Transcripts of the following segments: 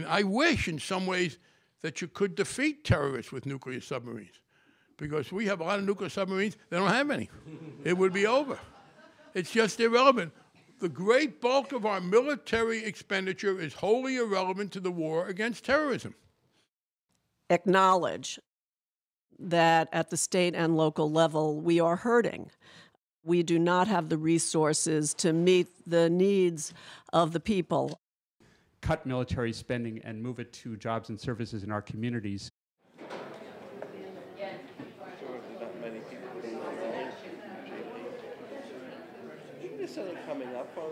I wish in some ways that you could defeat terrorists with nuclear submarines, because we have a lot of nuclear submarines. They don't have any. It would be over. It's just irrelevant. The great bulk of our military expenditure is wholly irrelevant to the war against terrorism. Acknowledge that at the state and local level, we are hurting. We do not have the resources to meet the needs of the people. Cut military spending and move it to jobs and services in our communities. Coming up on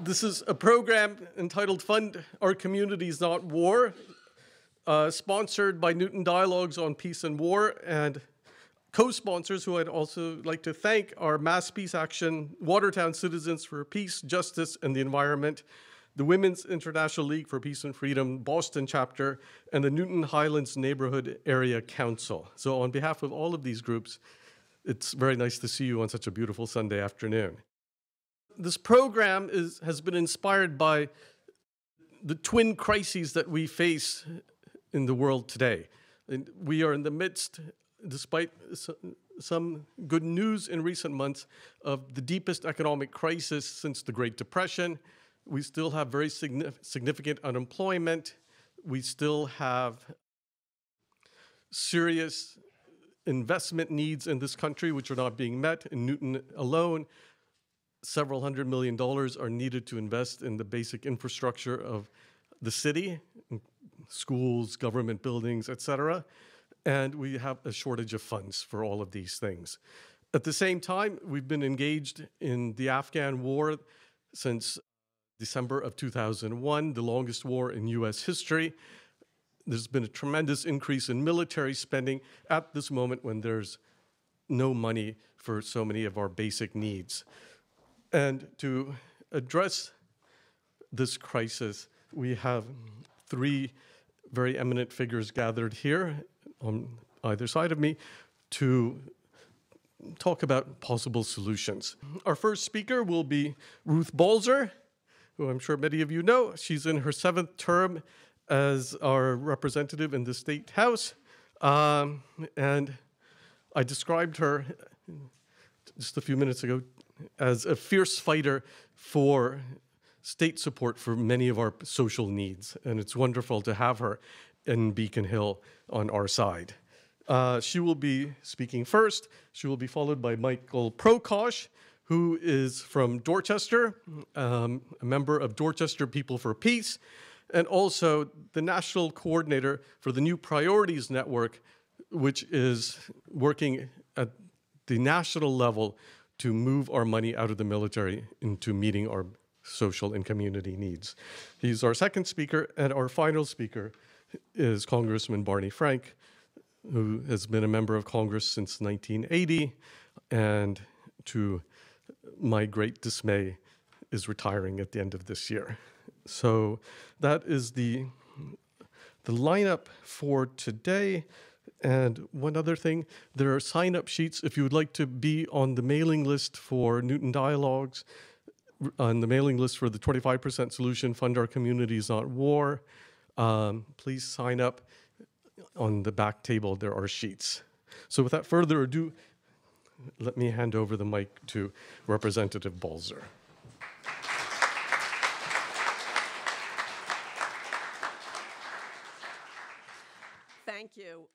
This is a program entitled Fund Our Communities Not War, sponsored by Newton Dialogues on Peace and War, and co-sponsors who I'd also like to thank are Mass Peace Action, Watertown Citizens for Peace, Justice, and the Environment, the Women's International League for Peace and Freedom, Boston chapter, and the Newton Highlands Neighborhood Area Council. So on behalf of all of these groups, it's very nice to see you on such a beautiful Sunday afternoon. This program has been inspired by the twin crises that we face in the world today. And we are in the midst, despite some good news in recent months, of the deepest economic crisis since the Great Depression. We still have very significant unemployment. We still have serious investment needs in this country which are not being met. In Newton alone, several $100 million are needed to invest in the basic infrastructure of the city, schools, government buildings, etc. And we have a shortage of funds for all of these things. At the same time, we've been engaged in the Afghan war since December of 2001, the longest war in US history. There's been a tremendous increase in military spending at this moment when there's no money for so many of our basic needs. And to address this crisis, we have three very eminent figures gathered here on either side of me to talk about possible solutions. Our first speaker will be Ruth Balser, who I'm sure many of you know. She's in her 7th term as our representative in the State House. And I described her just a few minutes ago as a fierce fighter for state support for many of our social needs. And it's wonderful to have her in Beacon Hill on our side. She will be speaking first. She will be followed by Michael Prokosch, who is from Dorchester, a member of Dorchester People for Peace, and also the national coordinator for the New Priorities Network, which is working at the national level to move our money out of the military into meeting our social and community needs. He's our second speaker, and our final speaker is Congressman Barney Frank, who has been a member of Congress since 1980, and to my great dismay, is retiring at the end of this year. So that is the lineup for today. And one other thing, there are sign-up sheets if you would like to be on the mailing list for Newton Dialogues, on the mailing list for the 25% Solution Fund Our Communities Not War. Please sign up. On the back table, there are sheets. So without further ado, let me hand over the mic to Representative Balser. Thank you.